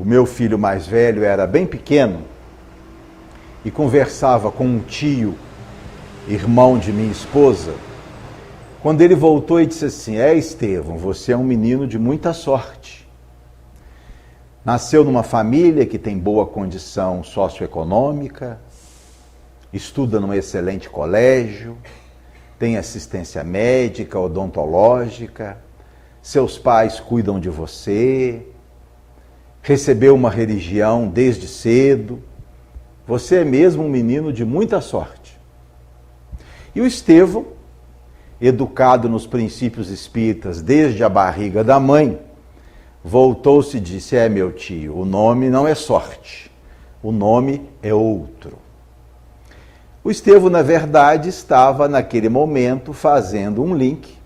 o meu filho mais velho era bem pequeno e conversava com um tio, irmão de minha esposa, quando ele voltou e disse assim: Estevão, você é um menino de muita sorte. Nasceu numa família que tem boa condição socioeconômica, estuda num excelente colégio, tem assistência médica, odontológica, seus pais cuidam de você, recebeu uma religião desde cedo, você é mesmo um menino de muita sorte. E o Estevão, educado nos princípios espíritas desde a barriga da mãe, voltou-se e disse: meu tio, o nome não é sorte, o nome é outro. O Estevão, na verdade, estava naquele momento fazendo um link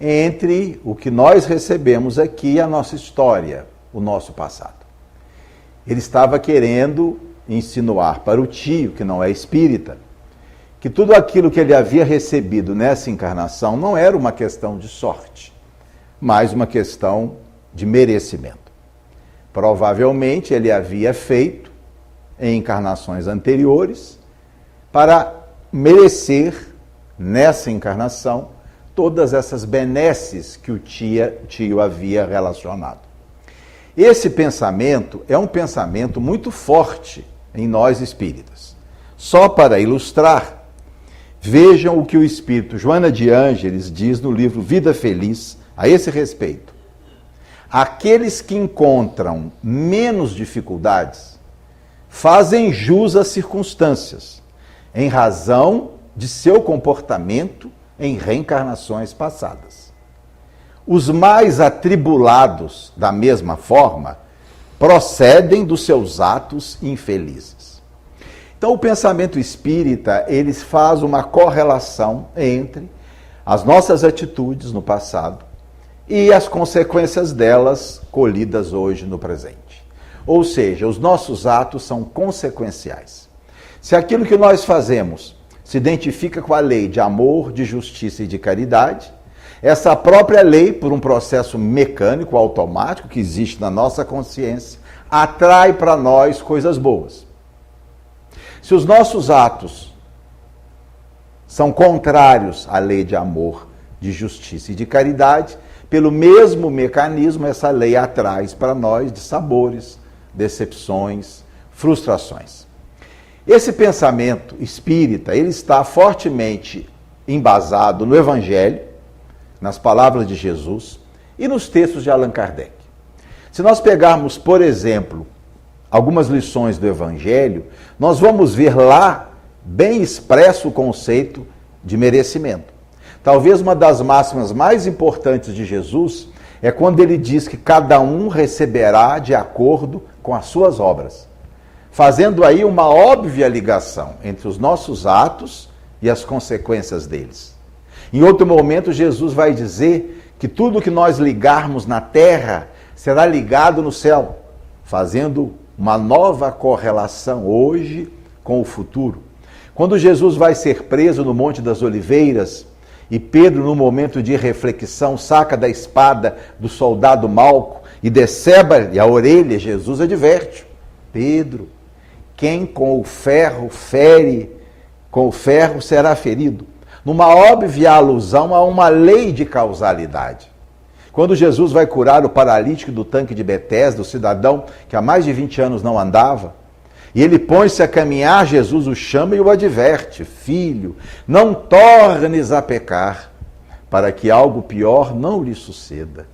entre o que nós recebemos aqui e a nossa história, o nosso passado. Ele estava querendo insinuar para o tio, que não é espírita, que tudo aquilo que ele havia recebido nessa encarnação não era uma questão de sorte, mas uma questão de merecimento. Provavelmente ele havia feito em encarnações anteriores para merecer nessa encarnação todas essas benesses que o tio havia relacionado. Esse pensamento é um pensamento muito forte em nós espíritas. Só para ilustrar, vejam o que o espírito Joana de Ângeles diz no livro Vida Feliz a esse respeito. Aqueles que encontram menos dificuldades fazem jus às circunstâncias, em razão de seu comportamento em reencarnações passadas. Os mais atribulados, da mesma forma, procedem dos seus atos infelizes. Então, o pensamento espírita, ele faz uma correlação entre as nossas atitudes no passado e as consequências delas colhidas hoje no presente. Ou seja, os nossos atos são consequenciais. Se aquilo que nós fazemos se identifica com a lei de amor, de justiça e de caridade, essa própria lei, por um processo mecânico, automático, que existe na nossa consciência, atrai para nós coisas boas. Se os nossos atos são contrários à lei de amor, de justiça e de caridade, pelo mesmo mecanismo, essa lei atrai para nós dissabores, decepções, frustrações. Esse pensamento espírita, ele está fortemente embasado no Evangelho, nas palavras de Jesus e nos textos de Allan Kardec. Se nós pegarmos, por exemplo, algumas lições do Evangelho, nós vamos ver lá bem expresso o conceito de merecimento. Talvez uma das máximas mais importantes de Jesus é quando ele diz que cada um receberá de acordo com as suas obras, fazendo aí uma óbvia ligação entre os nossos atos e as consequências deles. Em outro momento, Jesus vai dizer que tudo que nós ligarmos na terra será ligado no céu, fazendo uma nova correlação hoje com o futuro. Quando Jesus vai ser preso no Monte das Oliveiras e Pedro, no momento de reflexão, saca da espada do soldado Malco e deceba-lhe a orelha, Jesus adverte: Pedro, quem com o ferro fere, com o ferro será ferido. Numa óbvia alusão a uma lei de causalidade. Quando Jesus vai curar o paralítico do tanque de Betesda, o cidadão que há mais de 20 anos não andava, e ele põe-se a caminhar, Jesus o chama e o adverte: filho, não tornes a pecar, para que algo pior não lhe suceda,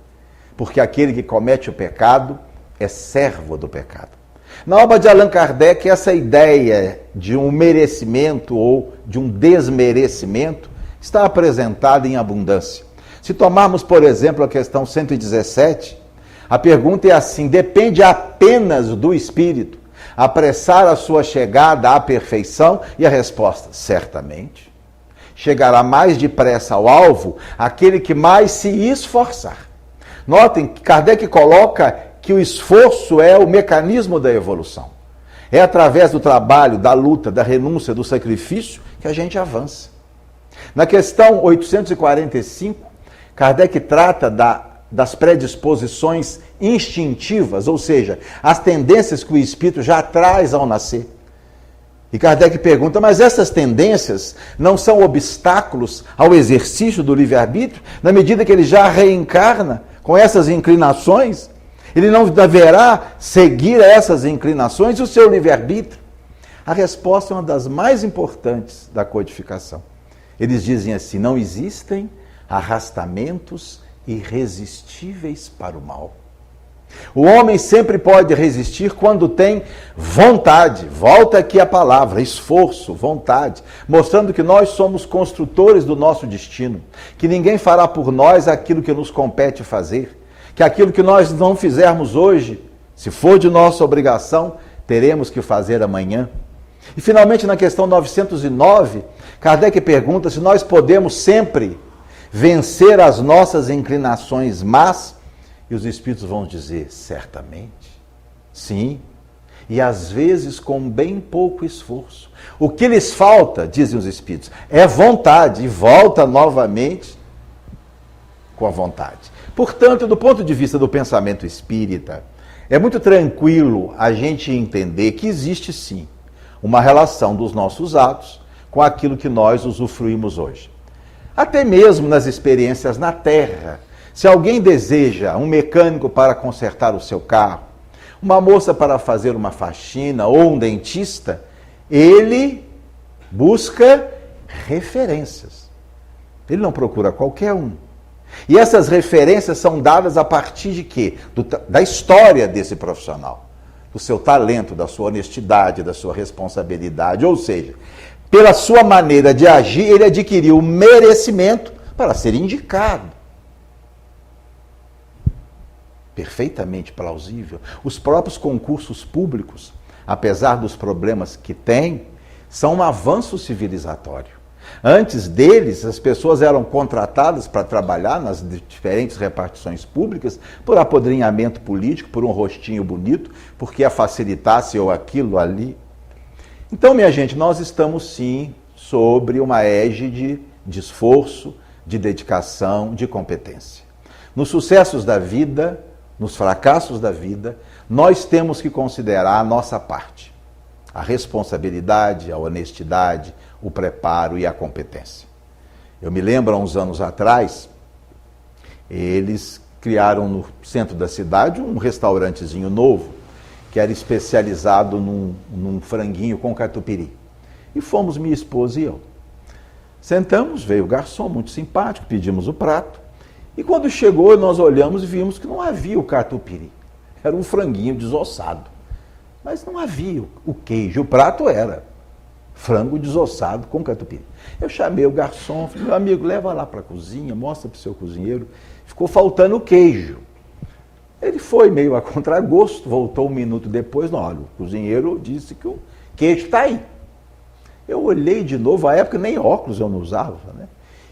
porque aquele que comete o pecado é servo do pecado. Na obra de Allan Kardec, essa ideia de um merecimento ou de um desmerecimento está apresentada em abundância. Se tomarmos, por exemplo, a questão 117, a pergunta é assim: depende apenas do espírito apressar a sua chegada à perfeição? E a resposta: certamente. Chegará mais depressa ao alvo aquele que mais se esforçar. Notem que Kardec coloca que o esforço é o mecanismo da evolução. É através do trabalho, da luta, da renúncia, do sacrifício que a gente avança. Na questão 845, Kardec trata da das predisposições instintivas, ou seja, as tendências que o espírito já traz ao nascer. E Kardec pergunta, mas essas tendências não são obstáculos ao exercício do livre-arbítrio? Na medida que ele já reencarna com essas inclinações, ele não deverá seguir essas inclinações e o seu livre-arbítrio? A resposta é uma das mais importantes da codificação. Eles dizem assim, não existem arrastamentos irresistíveis para o mal. O homem sempre pode resistir quando tem vontade. Volta aqui a palavra, esforço, vontade, mostrando que nós somos construtores do nosso destino, que ninguém fará por nós aquilo que nos compete fazer, que aquilo que nós não fizermos hoje, se for de nossa obrigação, teremos que fazer amanhã. E finalmente, na questão 909, Kardec pergunta se nós podemos sempre vencer as nossas inclinações más. E os espíritos vão dizer, certamente, sim, e às vezes com bem pouco esforço. O que lhes falta, dizem os espíritos, é vontade, e volta novamente com a vontade. Portanto, do ponto de vista do pensamento espírita, é muito tranquilo a gente entender que existe sim uma relação dos nossos atos com aquilo que nós usufruímos hoje. Até mesmo nas experiências na Terra. Se alguém deseja um mecânico para consertar o seu carro, uma moça para fazer uma faxina ou um dentista, ele busca referências. Ele não procura qualquer um. E essas referências são dadas a partir de quê? Da história desse profissional, do seu talento, da sua honestidade, da sua responsabilidade. Ou seja, pela sua maneira de agir, ele adquiriu o merecimento para ser indicado. Perfeitamente plausível. Os próprios concursos públicos, apesar dos problemas que têm, são um avanço civilizatório. Antes deles, as pessoas eram contratadas para trabalhar nas diferentes repartições públicas por apodrinhamento político, por um rostinho bonito, porque a facilitasse ou aquilo ali. Então, minha gente, nós estamos sim sobre uma égide de esforço, de dedicação, de competência. Nos sucessos da vida, nos fracassos da vida, nós temos que considerar a nossa parte. A responsabilidade, a honestidade, o preparo e a competência. Eu me lembro, há uns anos atrás, eles criaram no centro da cidade um restaurantezinho novo, que era especializado num franguinho com catupiry. E fomos minha esposa e eu. Sentamos, veio o garçom, muito simpático, pedimos o prato. E quando chegou, nós olhamos e vimos que não havia o catupiry. Era um franguinho desossado. Mas não havia o queijo. O prato era frango desossado com catupiry. Eu chamei o garçom, falei, meu amigo, leva lá para a cozinha, mostra para o seu cozinheiro. Ficou faltando o queijo. Ele foi meio a contragosto, voltou um minuto depois. Não, olha, o cozinheiro disse que o queijo está aí. Eu olhei de novo, à época nem óculos eu não usava, né?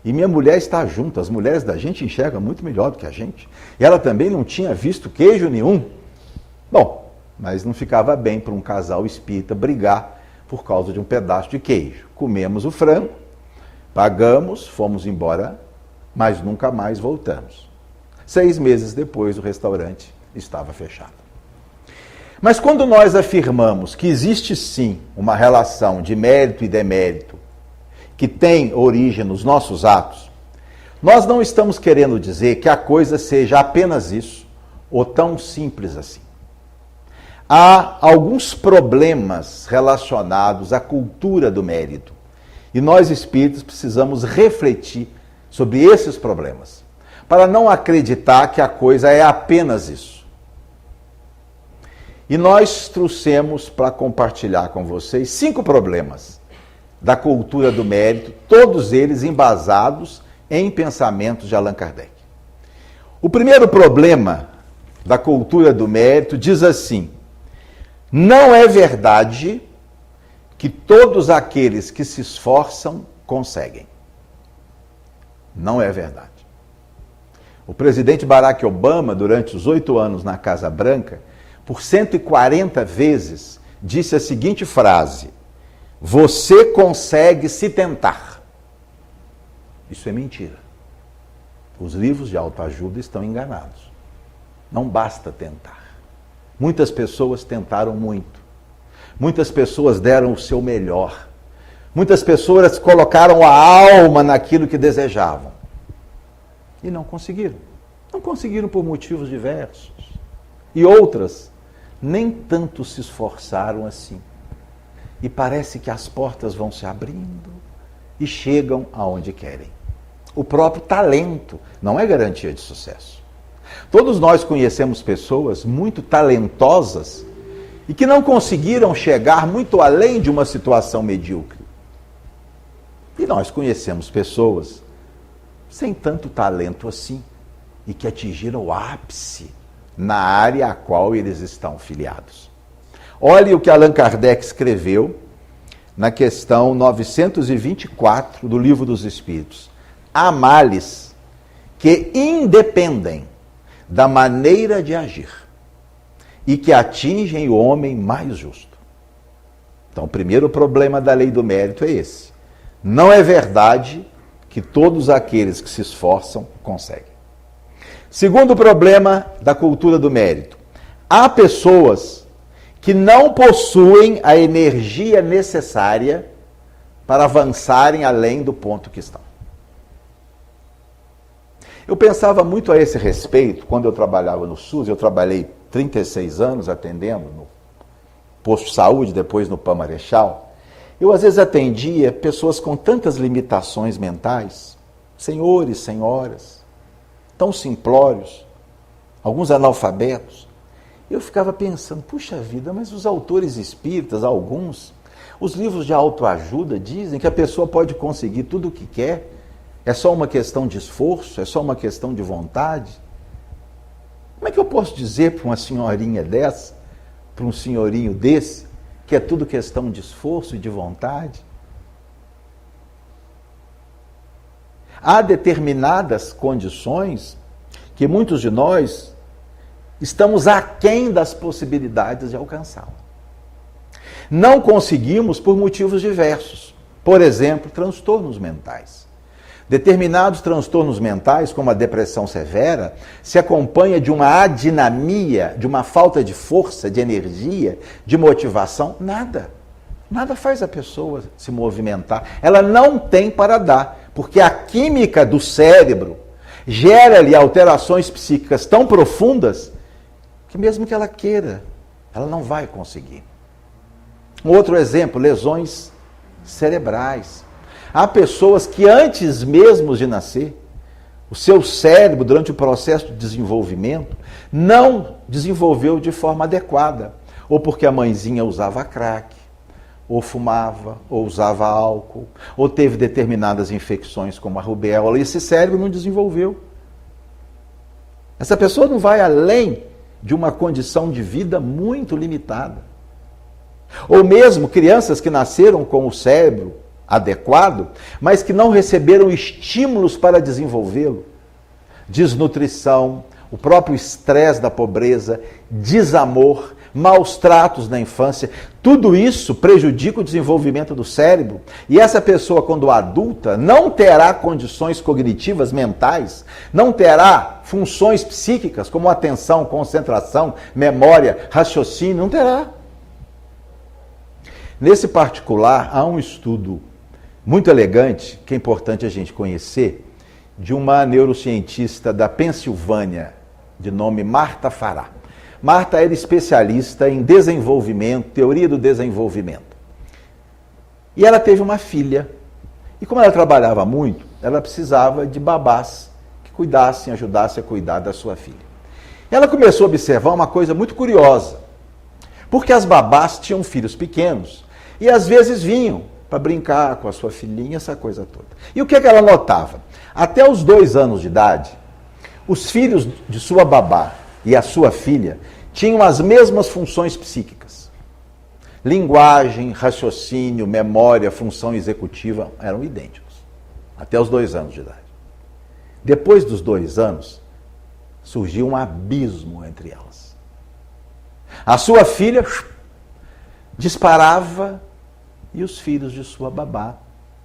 E minha mulher está junto, as mulheres da gente enxergam muito melhor do que a gente. E ela também não tinha visto queijo nenhum. Bom, mas não ficava bem para um casal espírita brigar por causa de um pedaço de queijo. Comemos o frango, pagamos, fomos embora, mas nunca mais voltamos. 6 meses depois, o restaurante estava fechado. Mas quando nós afirmamos que existe sim uma relação de mérito e demérito, que tem origem nos nossos atos, nós não estamos querendo dizer que a coisa seja apenas isso, ou tão simples assim. Há alguns problemas relacionados à cultura do mérito, e nós espíritos precisamos refletir sobre esses problemas, para não acreditar que a coisa é apenas isso. E nós trouxemos para compartilhar com vocês 5 problemas da cultura do mérito, todos eles embasados em pensamentos de Allan Kardec. O primeiro problema da cultura do mérito diz assim: não é verdade que todos aqueles que se esforçam conseguem. Não é verdade. O presidente Barack Obama, durante os 8 anos na Casa Branca, por 140 vezes, disse a seguinte frase: você consegue se tentar. Isso é mentira. Os livros de autoajuda estão enganados. Não basta tentar. Muitas pessoas tentaram muito. Muitas pessoas deram o seu melhor. Muitas pessoas colocaram a alma naquilo que desejavam. E não conseguiram. Não conseguiram por motivos diversos. E outras nem tanto se esforçaram assim. E parece que as portas vão se abrindo e chegam aonde querem. O próprio talento não é garantia de sucesso. Todos nós conhecemos pessoas muito talentosas e que não conseguiram chegar muito além de uma situação medíocre. E nós conhecemos pessoas sem tanto talento assim e que atingiram o ápice na área a qual eles estão filiados. Olhe o que Allan Kardec escreveu na questão 924 do Livro dos Espíritos. Há males que independem da maneira de agir e que atingem o homem mais justo. Então, o primeiro problema da lei do mérito é esse. Não é verdade que todos aqueles que se esforçam conseguem. Segundo problema da cultura do mérito. Há pessoas que não possuem a energia necessária para avançarem além do ponto que estão. Eu pensava muito a esse respeito quando eu trabalhava no SUS. Eu trabalhei 36 anos atendendo no posto de saúde, depois no PAN Marechal. Eu às vezes atendia pessoas com tantas limitações mentais, senhores, senhoras, tão simplórios, alguns analfabetos. Eu ficava pensando, puxa vida, mas os autores espíritas, alguns, os livros de autoajuda dizem que a pessoa pode conseguir tudo o que quer, é só uma questão de esforço, é só uma questão de vontade. Como é que eu posso dizer para uma senhorinha dessa, para um senhorinho desse, que é tudo questão de esforço e de vontade? Há determinadas condições que muitos de nós estamos aquém das possibilidades de alcançá-la. Não conseguimos por motivos diversos. Por exemplo, transtornos mentais. Determinados transtornos mentais, como a depressão severa, se acompanha de uma adinamia, de uma falta de força, de energia, de motivação. Nada faz a pessoa se movimentar. Ela não tem para dar, porque a química do cérebro gera-lhe alterações psíquicas tão profundas que mesmo que ela queira, ela não vai conseguir. Um outro exemplo, lesões cerebrais. Há pessoas que antes mesmo de nascer, o seu cérebro, durante o processo de desenvolvimento, não desenvolveu de forma adequada. Ou porque a mãezinha usava crack, ou fumava, ou usava álcool, ou teve determinadas infecções como a rubéola, e esse cérebro não desenvolveu. Essa pessoa não vai além de uma condição de vida muito limitada. Ou mesmo crianças que nasceram com o cérebro adequado, mas que não receberam estímulos para desenvolvê-lo. Desnutrição, o próprio estresse da pobreza, desamor, maus tratos na infância, tudo isso prejudica o desenvolvimento do cérebro. E essa pessoa, quando adulta, não terá condições cognitivas mentais, não terá funções psíquicas como atenção, concentração, memória, raciocínio, não terá. Nesse particular, há um estudo muito elegante, que é importante a gente conhecer, de uma neurocientista da Pensilvânia, de nome Marta Farah. Marta era especialista em desenvolvimento, teoria do desenvolvimento. E ela teve uma filha. E como ela trabalhava muito, ela precisava de babás que cuidassem, ajudassem a cuidar da sua filha. E ela começou a observar uma coisa muito curiosa. Porque as babás tinham filhos pequenos e às vezes vinham para brincar com a sua filhinha, essa coisa toda. E o que é que ela notava? Até os 2 anos de idade, os filhos de sua babá e a sua filha tinham as mesmas funções psíquicas. Linguagem, raciocínio, memória, função executiva eram idênticos. Até os 2 anos de idade. Depois dos 2 anos, surgiu um abismo entre elas. A sua filha disparava e os filhos de sua babá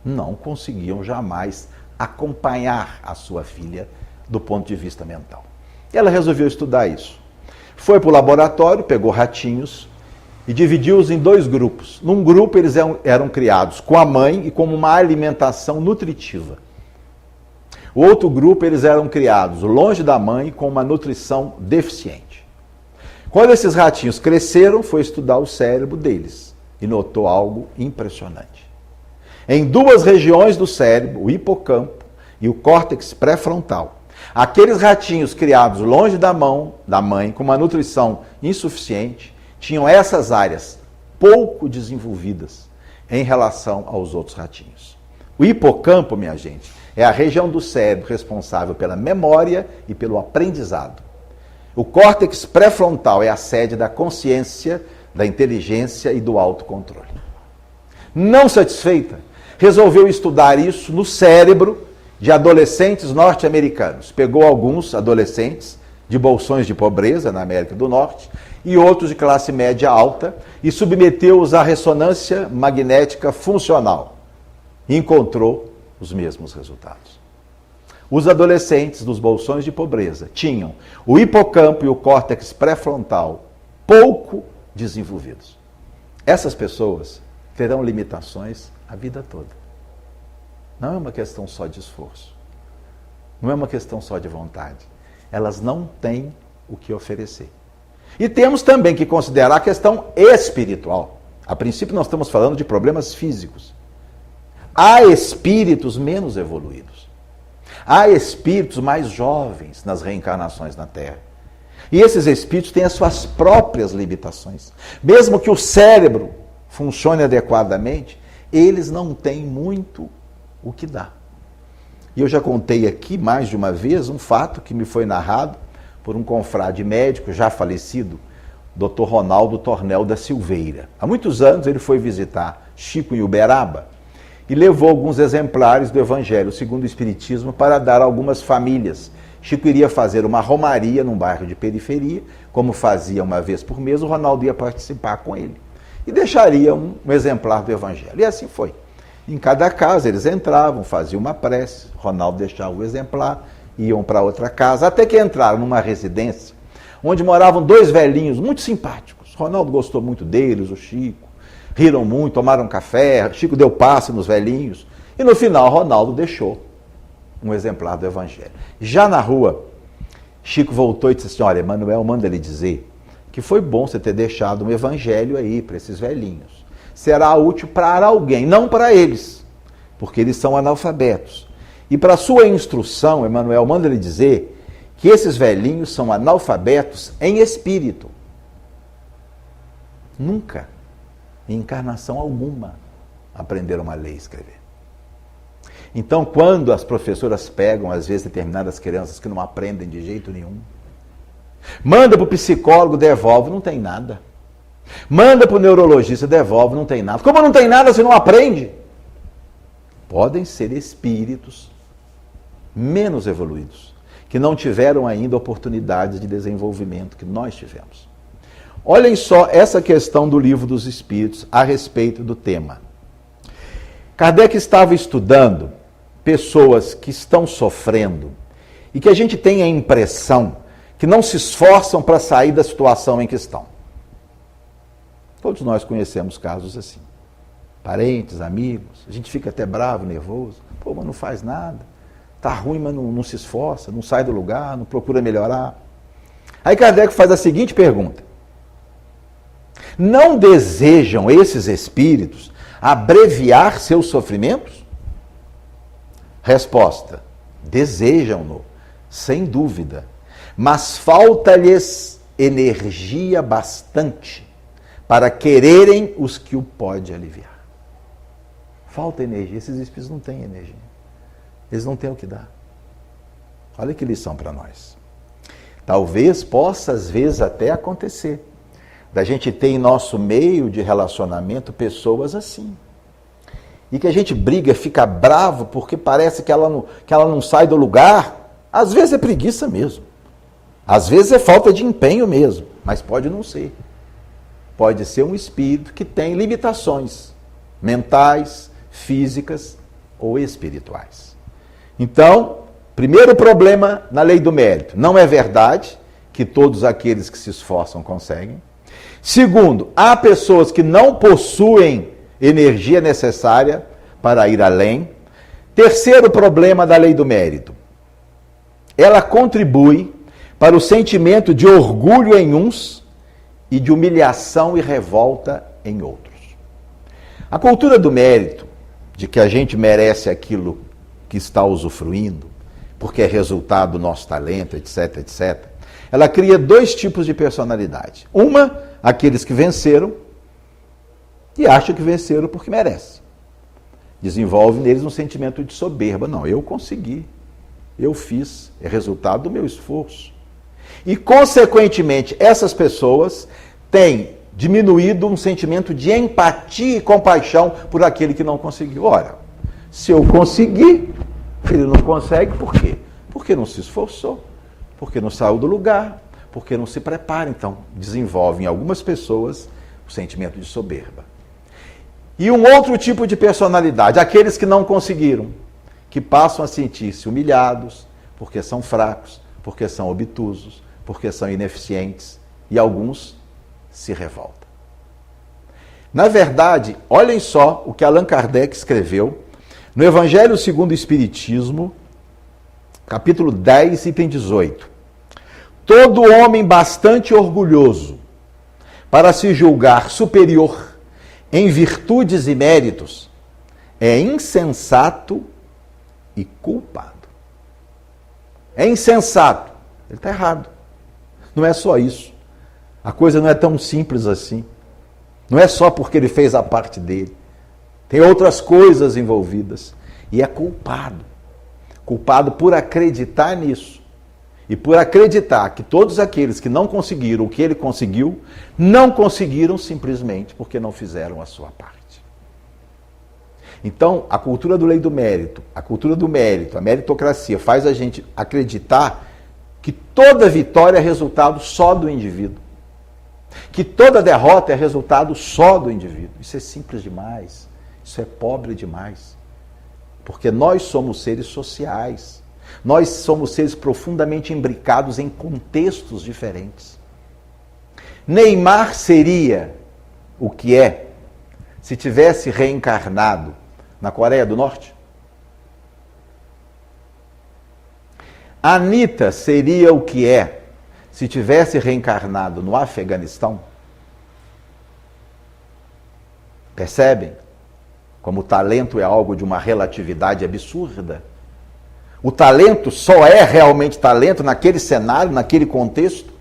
não conseguiam jamais acompanhar a sua filha do ponto de vista mental. E ela resolveu estudar isso. Foi para o laboratório, pegou ratinhos e dividiu-os em 2 grupos. Num grupo eles eram criados com a mãe e com uma alimentação nutritiva. O outro grupo eles eram criados longe da mãe com uma nutrição deficiente. Quando esses ratinhos cresceram, foi estudar o cérebro deles e notou algo impressionante. Em 2 regiões do cérebro, o hipocampo e o córtex pré-frontal, aqueles ratinhos criados longe da mãe, com uma nutrição insuficiente, tinham essas áreas pouco desenvolvidas em relação aos outros ratinhos. O hipocampo, minha gente, é a região do cérebro responsável pela memória e pelo aprendizado. O córtex pré-frontal é a sede da consciência, da inteligência e do autocontrole. Não satisfeita, resolveu estudar isso no cérebro de adolescentes norte-americanos. Pegou alguns adolescentes de bolsões de pobreza na América do Norte e outros de classe média alta e submeteu-os à ressonância magnética funcional. E encontrou os mesmos resultados. Os adolescentes dos bolsões de pobreza tinham o hipocampo e o córtex pré-frontal pouco desenvolvidos. Essas pessoas terão limitações a vida toda. Não é uma questão só de esforço. Não é uma questão só de vontade. Elas não têm o que oferecer. E temos também que considerar a questão espiritual. A princípio nós estamos falando de problemas físicos. Há espíritos menos evoluídos. Há espíritos mais jovens nas reencarnações na Terra. E esses espíritos têm as suas próprias limitações. Mesmo que o cérebro funcione adequadamente, eles não têm muito o que dá. E eu já contei aqui mais de uma vez um fato que me foi narrado por um confrade médico já falecido, Dr. Ronaldo Tornel da Silveira. Há muitos anos ele foi visitar Chico em Uberaba e levou alguns exemplares do Evangelho segundo o Espiritismo para dar a algumas famílias. Chico iria fazer uma romaria num bairro de periferia, como fazia uma vez por mês, o Ronaldo ia participar com ele. E deixaria um exemplar do Evangelho. E assim foi. Em cada casa eles entravam, faziam uma prece, Ronaldo deixava o exemplar, iam para outra casa, até que entraram numa residência, onde moravam 2 velhinhos muito simpáticos. Ronaldo gostou muito deles, o Chico. Riram muito, tomaram café, Chico deu passe nos velhinhos. E no final, Ronaldo deixou um exemplar do Evangelho. Já na rua, Chico voltou e disse assim, olha, Manuel manda lhe dizer que foi bom você ter deixado um Evangelho aí para esses velhinhos. Será útil para alguém, não para eles, porque eles são analfabetos. E para sua instrução, Emmanuel manda lhe dizer que esses velhinhos são analfabetos em espírito. Nunca, em encarnação alguma, aprenderam a ler e escrever. Então, quando as professoras pegam, às vezes, determinadas crianças que não aprendem de jeito nenhum, manda para o psicólogo, devolve, não tem nada. Manda para o neurologista, devolve, não tem nada. Como não tem nada, você não aprende? Podem ser espíritos menos evoluídos, que não tiveram ainda oportunidades de desenvolvimento que nós tivemos. Olhem só essa questão do Livro dos Espíritos a respeito do tema. Kardec estava estudando pessoas que estão sofrendo e que a gente tem a impressão que não se esforçam para sair da situação em que estão. Todos nós conhecemos casos assim. Parentes, amigos, a gente fica até bravo, nervoso. Pô, mas não faz nada. Tá ruim, mas não se esforça, não sai do lugar, não procura melhorar. Aí Kardec faz a seguinte pergunta. Não desejam esses espíritos abreviar seus sofrimentos? Resposta. Desejam-no, sem dúvida. Mas falta-lhes energia bastante para quererem os que o pode aliviar. Falta energia. Esses espíritos não têm energia. Eles não têm o que dar. Olha que lição para nós. Talvez possa, às vezes, até acontecer da gente ter em nosso meio de relacionamento pessoas assim. E que a gente briga, fica bravo porque parece que ela não sai do lugar. Às vezes é preguiça mesmo. Às vezes é falta de empenho mesmo. Mas pode não ser. Pode ser um espírito que tem limitações mentais, físicas ou espirituais. Então, Primeiro problema na lei do mérito. Não é verdade que todos aqueles que se esforçam conseguem. Segundo, há pessoas que não possuem energia necessária para ir além. Terceiro problema da lei do mérito. Ela contribui para o sentimento de orgulho em uns e de humilhação e revolta em outros. A cultura do mérito, de que a gente merece aquilo que está usufruindo, porque é resultado do nosso talento, etc, etc, ela cria dois tipos de personalidade. Uma, aqueles que venceram e acham que venceram porque merecem. Desenvolve neles um sentimento de soberba. Não, eu consegui, eu fiz, é resultado do meu esforço. E, consequentemente, essas pessoas têm diminuído um sentimento de empatia e compaixão por aquele que não conseguiu. Ora, se eu consegui, ele não consegue, por quê? Porque não se esforçou, porque não saiu do lugar, porque não se prepara. Então, desenvolve em algumas pessoas o sentimento de soberba. E um outro tipo de personalidade, aqueles que não conseguiram, que passam a sentir-se humilhados, porque são fracos, porque são obtusos, porque são ineficientes, e alguns se revoltam. Na verdade, olhem só o que Allan Kardec escreveu no Evangelho segundo o Espiritismo, capítulo 10, item 18. Todo homem bastante orgulhoso para se julgar superior em virtudes e méritos é insensato e culpado. É insensato. Ele está errado. Não é só isso. A coisa não é tão simples assim. Não é só porque ele fez a parte dele. Tem outras coisas envolvidas. E é culpado. Culpado por acreditar nisso. E por acreditar que todos aqueles que não conseguiram o que ele conseguiu, não conseguiram simplesmente porque não fizeram a sua parte. Então, a cultura do lei do mérito, a cultura do mérito, a meritocracia, faz a gente acreditar que toda vitória é resultado só do indivíduo. Que toda derrota é resultado só do indivíduo. Isso é simples demais. Isso é pobre demais. Porque nós somos seres sociais. Nós somos seres profundamente imbricados em contextos diferentes. Neymar seria o que é se tivesse reencarnado na Coreia do Norte? Anitta seria o que é se tivesse reencarnado no Afeganistão? Percebem como o talento é algo de uma relatividade absurda? O talento só é realmente talento naquele cenário, naquele contexto.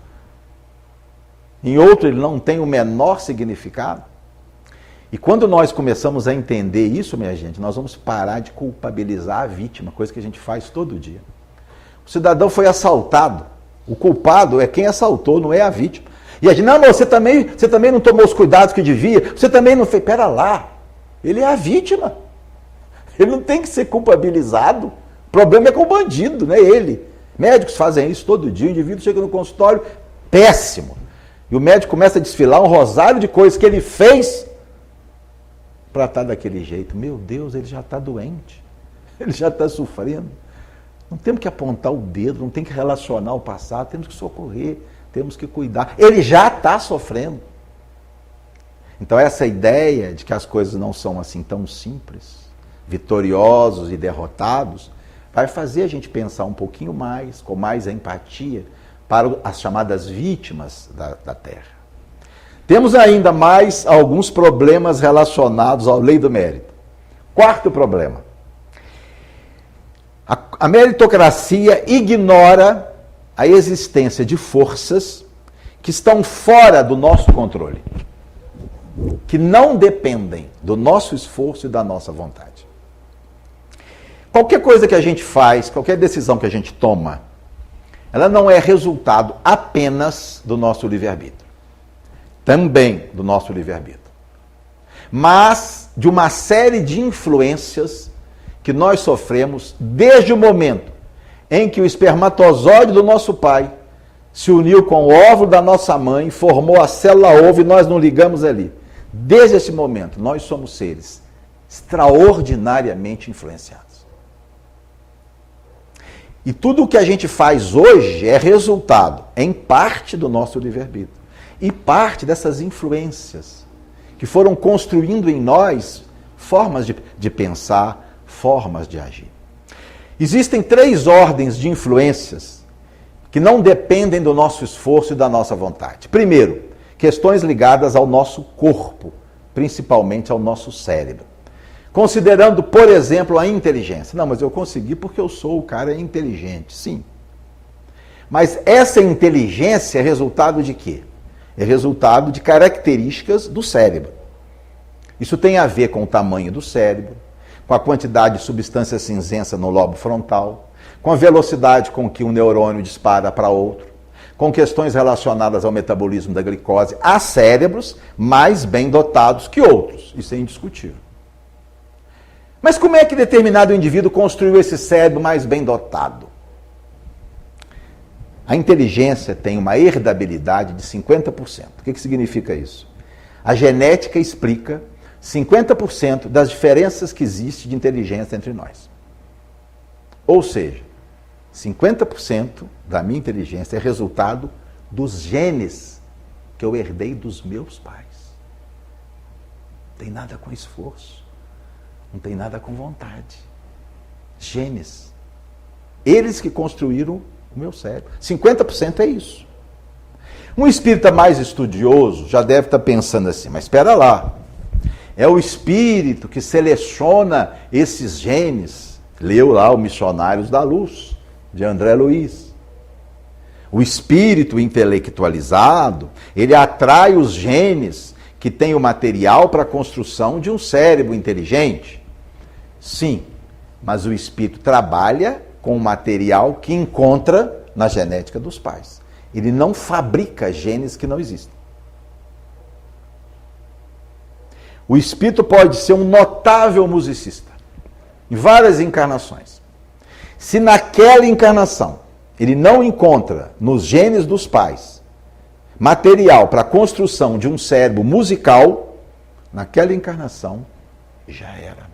Em outro ele não tem o menor significado. E quando nós começamos a entender isso, minha gente, nós vamos parar de culpabilizar a vítima, coisa que a gente faz todo dia. O cidadão foi assaltado. O culpado é quem assaltou, não é a vítima. E a gente, não, mas você também não tomou os cuidados que devia, você também não fez. Pera lá, ele é a vítima. Ele não tem que ser culpabilizado. O problema é com o bandido, não é ele. Médicos fazem isso todo dia, o indivíduo chega no consultório, péssimo. E o médico começa a desfilar um rosário de coisas que ele fez para estar daquele jeito. Meu Deus, ele já está doente. Ele já está sofrendo. Não temos que apontar o dedo, não tem que relacionar o passado, temos que socorrer, temos que cuidar. Ele já está sofrendo. Então essa ideia de que as coisas não são assim tão simples, vitoriosos e derrotados, vai fazer a gente pensar um pouquinho mais, com mais empatia, para as chamadas vítimas da Terra. Temos ainda mais alguns problemas relacionados à lei do mérito. Quarto problema. A meritocracia ignora a existência de forças que estão fora do nosso controle, que não dependem do nosso esforço e da nossa vontade. Qualquer coisa que a gente faz, qualquer decisão que a gente toma, ela não é resultado apenas do nosso livre-arbítrio. Também do nosso livre-arbítrio. Mas de uma série de influências que nós sofremos desde o momento em que o espermatozoide do nosso pai se uniu com o óvulo da nossa mãe, formou a célula ovo e nós não ligamos ali. Desde esse momento, nós somos seres extraordinariamente influenciados. E tudo o que a gente faz hoje é resultado, em parte, do nosso livre-arbítrio. E parte dessas influências que foram construindo em nós formas de pensar, formas de agir. Existem 3 ordens de influências que não dependem do nosso esforço e da nossa vontade. Primeiro, questões ligadas ao nosso corpo, principalmente ao nosso cérebro. Considerando, por exemplo, a inteligência. Não, mas eu consegui porque eu sou o cara inteligente. Sim. Mas essa inteligência é resultado de quê? É resultado de características do cérebro. Isso tem a ver com o tamanho do cérebro, com a quantidade de substância cinzenta no lobo frontal, com a velocidade com que um neurônio dispara para outro, com questões relacionadas ao metabolismo da glicose. Há cérebros mais bem dotados que outros. Isso é indiscutível. Mas como é que determinado indivíduo construiu esse cérebro mais bem dotado? A inteligência tem uma herdabilidade de 50%. O que significa isso? A genética explica 50% das diferenças que existem de inteligência entre nós. Ou seja, 50% da minha inteligência é resultado dos genes que eu herdei dos meus pais. Não tem nada com esforço. Não tem nada com vontade. Genes. Eles que construíram o meu cérebro. 50% é isso. Um espírita mais estudioso já deve estar pensando assim, mas espera lá. É o espírito que seleciona esses genes. Leu lá o Missionários da Luz, de André Luiz. O espírito intelectualizado, ele atrai os genes que têm o material para a construção de um cérebro inteligente. Sim, mas o espírito trabalha com o material que encontra na genética dos pais. Ele não fabrica genes que não existem. O espírito pode ser um notável musicista, em várias encarnações. Se naquela encarnação ele não encontra nos genes dos pais material para a construção de um cérebro musical, naquela encarnação já era.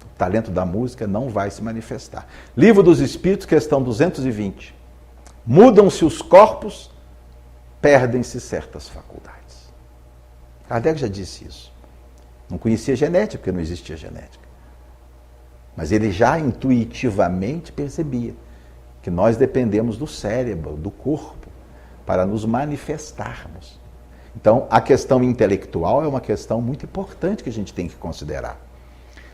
O talento da música não vai se manifestar. Livro dos Espíritos, questão 220. Mudam-se os corpos, perdem-se certas faculdades. Kardec já disse isso. Não conhecia genética, porque não existia genética. Mas ele já intuitivamente percebia que nós dependemos do cérebro, do corpo, para nos manifestarmos. Então, a questão intelectual é uma questão muito importante que a gente tem que considerar.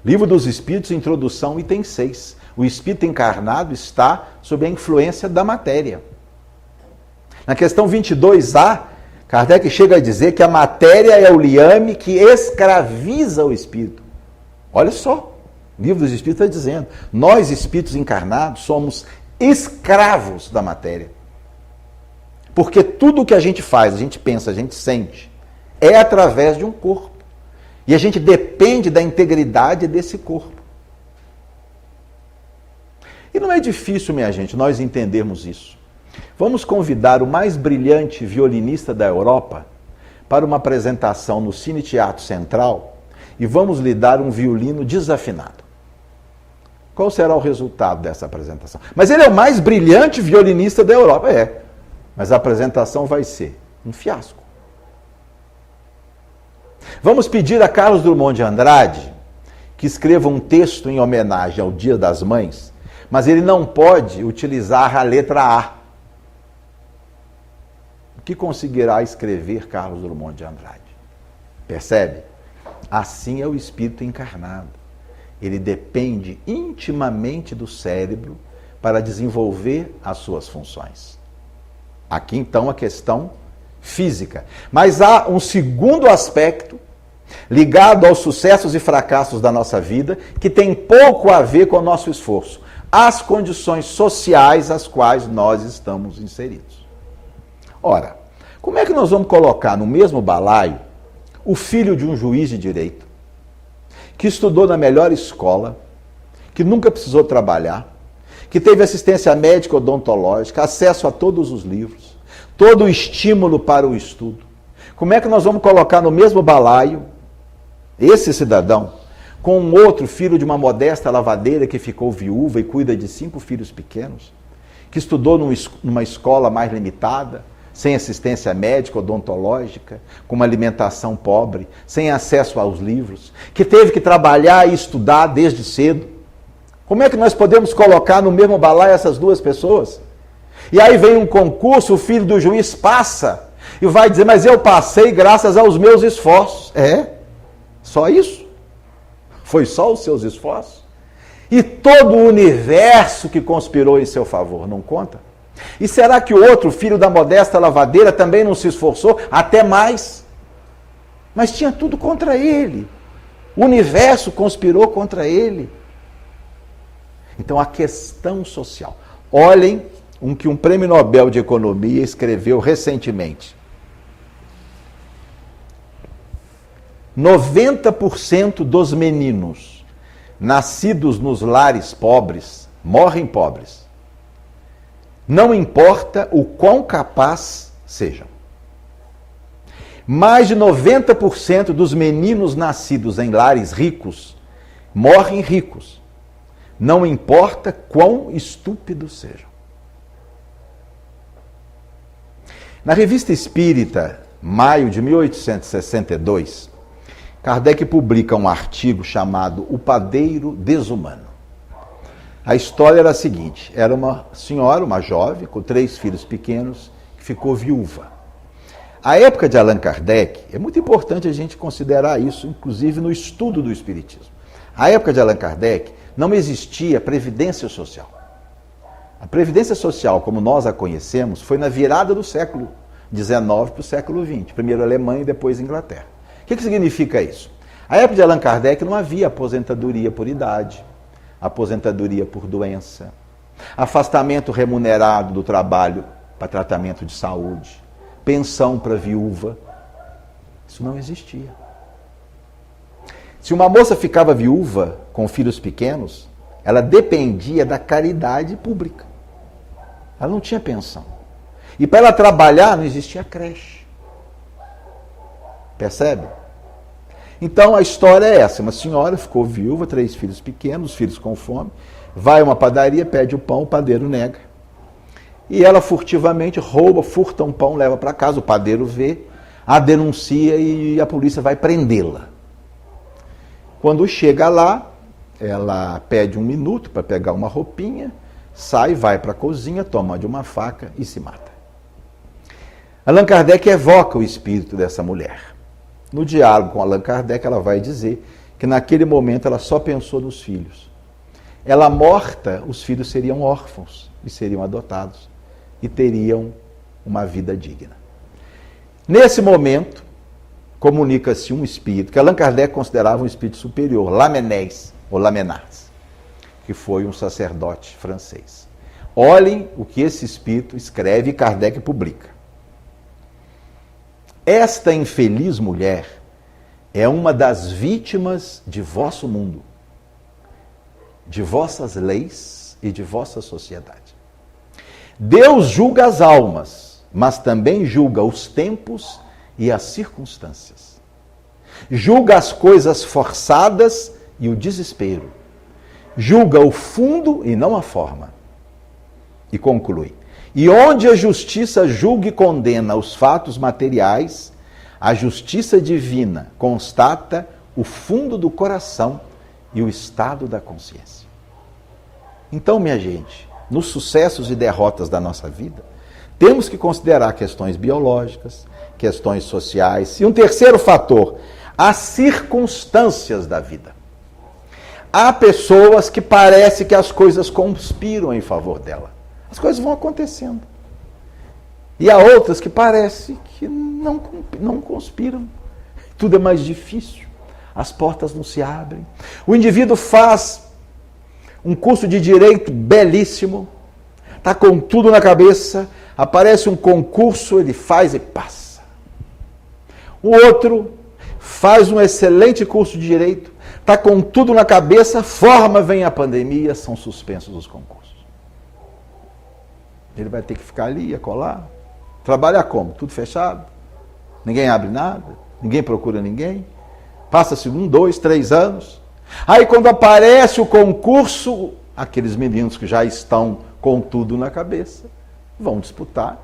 Livro dos Espíritos, introdução, item 6. O espírito encarnado está sob a influência da matéria. Na questão 22A, Kardec chega a dizer que a matéria é o liame que escraviza o espírito. Olha só, o Livro dos Espíritos está dizendo, nós espíritos encarnados somos escravos da matéria. Porque tudo o que a gente faz, a gente pensa, a gente sente, é através de um corpo. E a gente depende da integridade desse corpo. E não é difícil, minha gente, nós entendermos isso. Vamos convidar o mais brilhante violinista da Europa para uma apresentação no Cine Teatro Central e vamos lhe dar um violino desafinado. Qual será o resultado dessa apresentação? Mas ele é o mais brilhante violinista da Europa. É, mas a apresentação vai ser um fiasco. Vamos pedir a Carlos Drummond de Andrade que escreva um texto em homenagem ao Dia das Mães, mas ele não pode utilizar a letra A. O que conseguirá escrever Carlos Drummond de Andrade? Percebe? Assim é o espírito encarnado. Ele depende intimamente do cérebro para desenvolver as suas funções. Aqui, então, a questão física. Mas há um segundo aspecto ligado aos sucessos e fracassos da nossa vida que tem pouco a ver com o nosso esforço. As condições sociais às quais nós estamos inseridos. Ora, como é que nós vamos colocar no mesmo balaio o filho de um juiz de direito, que estudou na melhor escola, que nunca precisou trabalhar, que teve assistência médica odontológica, acesso a todos os livros, todo o estímulo para o estudo? Como é que nós vamos colocar no mesmo balaio esse cidadão com um outro filho de uma modesta lavadeira que ficou viúva e cuida de 5 filhos pequenos, que estudou numa escola mais limitada, sem assistência médica, odontológica, com uma alimentação pobre, sem acesso aos livros, que teve que trabalhar e estudar desde cedo. Como é que nós podemos colocar no mesmo balaio essas duas pessoas? E aí vem um concurso, o filho do juiz passa e vai dizer, mas eu passei graças aos meus esforços. É? Só isso? Foi só os seus esforços? E todo o universo que conspirou em seu favor, não conta? E será que o outro filho da modesta lavadeira também não se esforçou? Até mais. Mas tinha tudo contra ele. O universo conspirou contra ele. Então, a questão social. Olhem o que um prêmio Nobel de Economia escreveu recentemente. 90% dos meninos nascidos nos lares pobres morrem pobres. Não importa o quão capaz sejam. Mais de 90% dos meninos nascidos em lares ricos morrem ricos. Não importa quão estúpidos sejam. Na Revista Espírita, maio de 1862, Kardec publica um artigo chamado O Padeiro Desumano. A história era a seguinte, era uma senhora, uma jovem, com 3 filhos pequenos, que ficou viúva. A época de Allan Kardec, é muito importante a gente considerar isso, inclusive no estudo do Espiritismo. A época de Allan Kardec não existia previdência social. A previdência social, como nós a conhecemos, foi na virada do século XIX para o século XX. Primeiro Alemanha e depois Inglaterra. O que significa isso? A época de Allan Kardec não havia aposentadoria por idade, aposentadoria por doença, afastamento remunerado do trabalho para tratamento de saúde, pensão para viúva. Isso não existia. Se uma moça ficava viúva com filhos pequenos, ela dependia da caridade pública. Ela não tinha pensão. E para ela trabalhar não existia creche. Percebe? Então a história é essa. Uma senhora ficou viúva, 3 filhos pequenos, os filhos com fome, vai a uma padaria, pede o pão, o padeiro nega. E ela furtivamente rouba, furta um pão, leva para casa, o padeiro vê, a denuncia e a polícia vai prendê-la. Quando chega lá, ela pede 1 minuto para pegar uma roupinha, sai, vai para a cozinha, toma de uma faca e se mata. Allan Kardec evoca o espírito dessa mulher. No diálogo com Allan Kardec, ela vai dizer que naquele momento ela só pensou nos filhos. Ela morta, os filhos seriam órfãos e seriam adotados e teriam uma vida digna. Nesse momento, comunica-se um espírito, que Allan Kardec considerava um espírito superior, Lamennais, ou Lamennais, que foi um sacerdote francês. Olhem o que esse espírito escreve e Kardec publica. Esta infeliz mulher é uma das vítimas de vosso mundo, de vossas leis e de vossa sociedade. Deus julga as almas, mas também julga os tempos e as circunstâncias. Julga as coisas forçadas e o desespero. Julga o fundo e não a forma. E conclui. E onde a justiça julga e condena os fatos materiais, a justiça divina constata o fundo do coração e o estado da consciência. Então, minha gente, nos sucessos e derrotas da nossa vida, temos que considerar questões biológicas, questões sociais e um terceiro fator, as circunstâncias da vida. Há pessoas que parece que as coisas conspiram em favor dela. As coisas vão acontecendo. E há outras que parece que não conspiram. Tudo é mais difícil. As portas não se abrem. O indivíduo faz um curso de direito belíssimo, está com tudo na cabeça, aparece um concurso, ele faz e passa. O outro faz um excelente curso de direito, está com tudo na cabeça, forma, vem a pandemia, são suspensos os concursos. Ele vai ter que ficar ali, ia colar. Trabalhar como? Tudo fechado. Ninguém abre nada, ninguém procura ninguém. Passa-se 1, 2, 3 anos. Aí quando aparece o concurso, aqueles meninos que já estão com tudo na cabeça vão disputar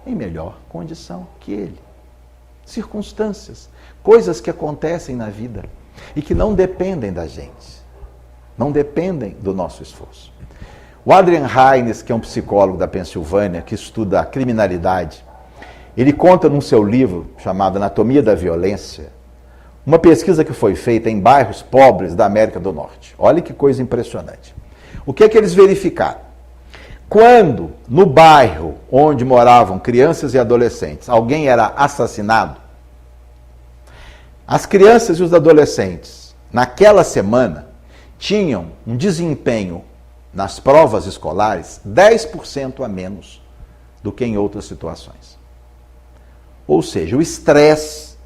em melhor condição que ele. Circunstâncias, coisas que acontecem na vida e que não dependem da gente, não dependem do nosso esforço. O Adrian Hines, que é um psicólogo da Pensilvânia, que estuda a criminalidade, ele conta num seu livro chamado Anatomia da Violência, uma pesquisa que foi feita em bairros pobres da América do Norte. Olha que coisa impressionante. O que é que eles verificaram? Quando no bairro onde moravam crianças e adolescentes, alguém era assassinado, as crianças e os adolescentes, naquela semana, tinham um desempenho nas provas escolares 10% a menos do que em outras situações. Ou seja, o estresse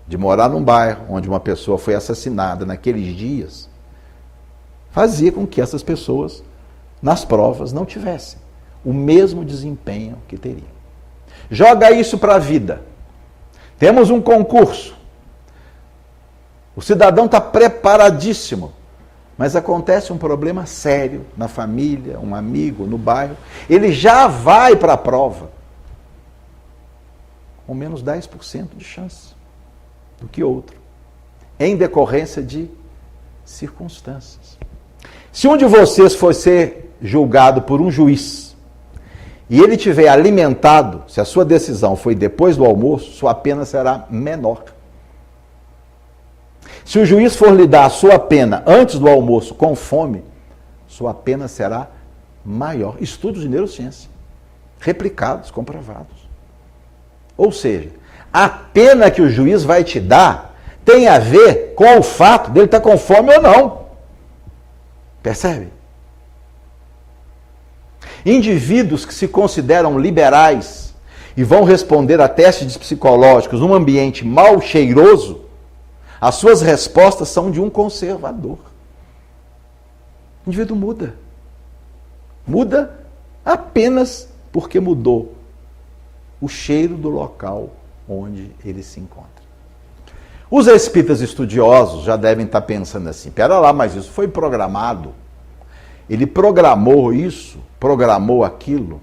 de morar num bairro onde uma pessoa foi assassinada naqueles dias fazia com que essas pessoas, nas provas, não tivessem o mesmo desempenho que teriam. Joga isso para a vida. Temos um concurso. O cidadão está preparadíssimo, mas acontece um problema sério na família, um amigo, no bairro. Ele já vai para a prova com menos 10% de chance do que outro, em decorrência de circunstâncias. Se um de vocês for ser julgado por um juiz e ele tiver alimentado, se a sua decisão foi depois do almoço, sua pena será menor. Se o juiz for lhe dar a sua pena antes do almoço com fome, sua pena será maior. Estudos de neurociência, replicados, comprovados. Ou seja, a pena que o juiz vai te dar tem a ver com o fato dele estar com fome ou não. Percebe? Indivíduos que se consideram liberais e vão responder a testes psicológicos num ambiente mal cheiroso, as suas respostas são de um conservador. O indivíduo muda. Muda apenas porque mudou o cheiro do local onde ele se encontra. Os espíritas estudiosos já devem estar pensando assim, pera lá, mas isso foi programado. Ele programou isso, programou aquilo.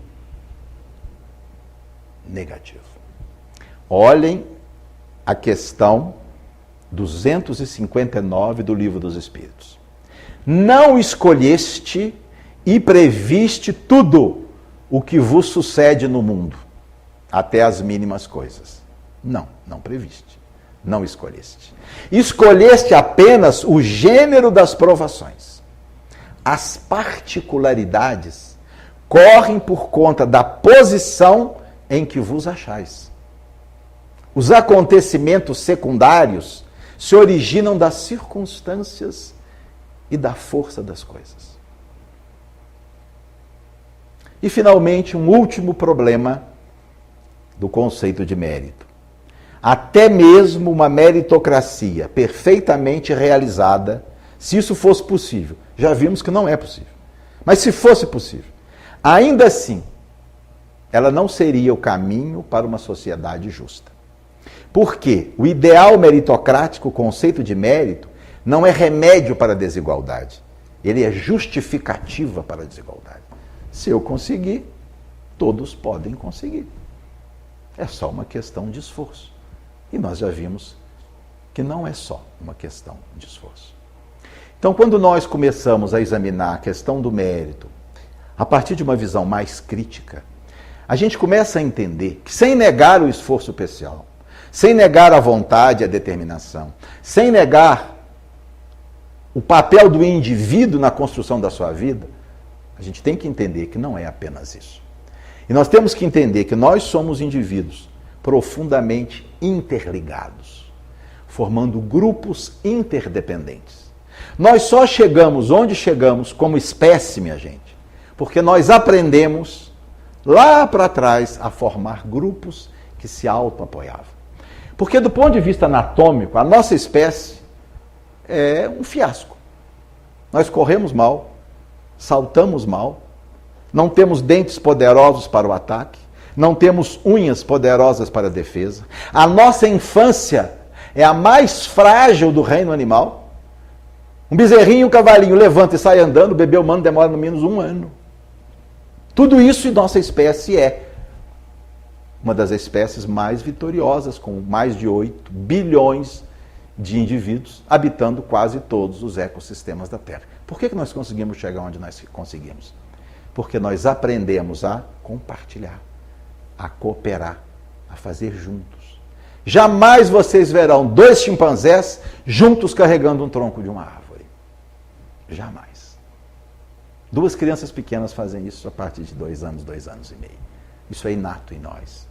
Negativo. Olhem a questão 259 do Livro dos Espíritos. Não escolheste e previste tudo o que vos sucede no mundo, até as mínimas coisas. Não previste. Não escolheste. Escolheste apenas o gênero das provações. As particularidades correm por conta da posição em que vos achais. Os acontecimentos secundários se originam das circunstâncias e da força das coisas. E, finalmente, um último problema do conceito de mérito. Até mesmo uma meritocracia perfeitamente realizada, se isso fosse possível, já vimos que não é possível, mas se fosse possível, ainda assim, ela não seria o caminho para uma sociedade justa. Porque o ideal meritocrático, o conceito de mérito, não é remédio para a desigualdade, ele é justificativa para a desigualdade. Se eu conseguir, todos podem conseguir. É só uma questão de esforço. E nós já vimos que não é só uma questão de esforço. Então, quando nós começamos a examinar a questão do mérito, a partir de uma visão mais crítica, a gente começa a entender que, sem negar o esforço pessoal, sem negar a vontade e a determinação, sem negar o papel do indivíduo na construção da sua vida, a gente tem que entender que não é apenas isso. E nós temos que entender que nós somos indivíduos profundamente interligados, formando grupos interdependentes. Nós só chegamos onde chegamos como espécie, minha gente, porque nós aprendemos lá para trás a formar grupos que se auto-apoiavam. Porque do ponto de vista anatômico, a nossa espécie é um fiasco. Nós corremos mal, saltamos mal, não temos dentes poderosos para o ataque, não temos unhas poderosas para a defesa. A nossa infância é a mais frágil do reino animal. Um bezerrinho e um cavalinho levanta e sai andando, o bebê humano demora no menos 1 ano. Tudo isso, e nossa espécie é uma das espécies mais vitoriosas, com mais de 8 bilhões de indivíduos habitando quase todos os ecossistemas da Terra. Por que nós conseguimos chegar onde nós conseguimos? Porque nós aprendemos a compartilhar, a cooperar, a fazer juntos. Jamais vocês verão 2 chimpanzés juntos carregando um tronco de uma árvore. Jamais. 2 crianças pequenas fazem isso a partir de 2 anos, 2 anos e meio. Isso é inato em nós.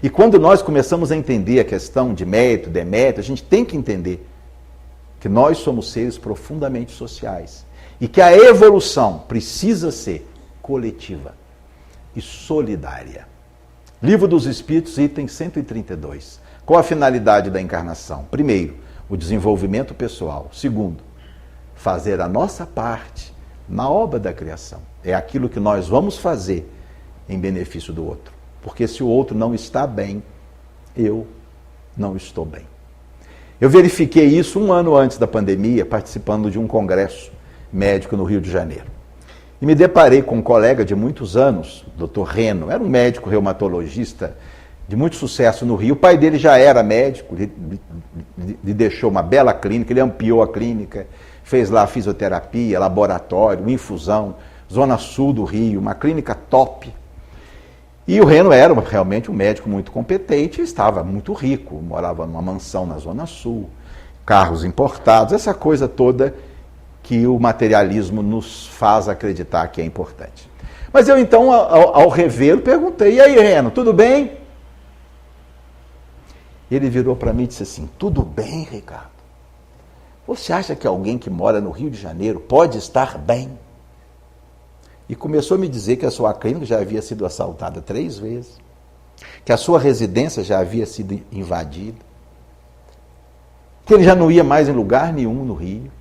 E quando nós começamos a entender a questão de mérito, demérito, a gente tem que entender que nós somos seres profundamente sociais e que a evolução precisa ser coletiva e solidária. Livro dos Espíritos, item 132. Qual a finalidade da encarnação? Primeiro, o desenvolvimento pessoal. Segundo, fazer a nossa parte na obra da criação. É aquilo que nós vamos fazer em benefício do outro. Porque se o outro não está bem, eu não estou bem. Eu verifiquei isso 1 ano antes da pandemia, participando de um congresso médico no Rio de Janeiro. E me deparei com um colega de muitos anos, Dr. Reno, era um médico reumatologista de muito sucesso no Rio. O pai dele já era médico, lhe deixou uma bela clínica, ele ampliou a clínica, fez lá fisioterapia, laboratório, infusão, zona sul do Rio, uma clínica top. E o Reno era realmente um médico muito competente, estava muito rico, morava numa mansão na Zona Sul, carros importados, essa coisa toda que o materialismo nos faz acreditar que é importante. Mas eu então, ao revê-lo, perguntei, e aí, Reno, tudo bem? Ele virou para mim e disse assim, tudo bem, Ricardo? Você acha que alguém que mora no Rio de Janeiro pode estar bem? E começou a me dizer que a sua clínica já havia sido assaltada 3 vezes, que a sua residência já havia sido invadida, que ele já não ia mais em lugar nenhum no Rio,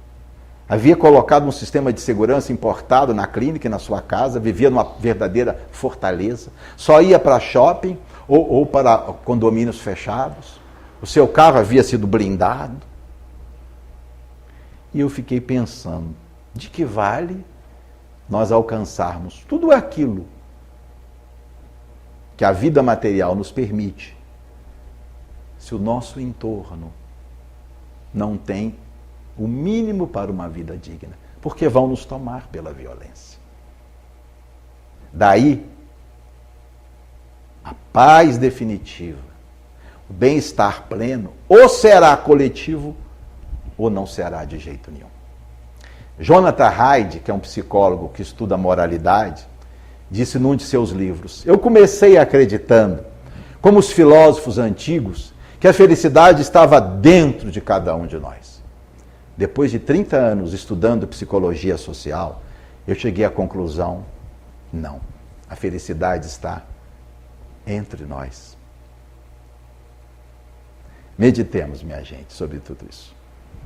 havia colocado um sistema de segurança importado na clínica e na sua casa, vivia numa verdadeira fortaleza, só ia para shopping ou para condomínios fechados, o seu carro havia sido blindado. E eu fiquei pensando, de que vale nós alcançarmos tudo aquilo que a vida material nos permite, se o nosso entorno não tem o mínimo para uma vida digna, porque vão nos tomar pela violência. Daí, a paz definitiva, o bem-estar pleno, ou será coletivo, ou não será de jeito nenhum. Jonathan Haidt, que é um psicólogo que estuda a moralidade, disse num de seus livros, eu comecei acreditando, como os filósofos antigos, que a felicidade estava dentro de cada um de nós. Depois de 30 anos estudando psicologia social, eu cheguei à conclusão, não, a felicidade está entre nós. Meditemos, minha gente, sobre tudo isso.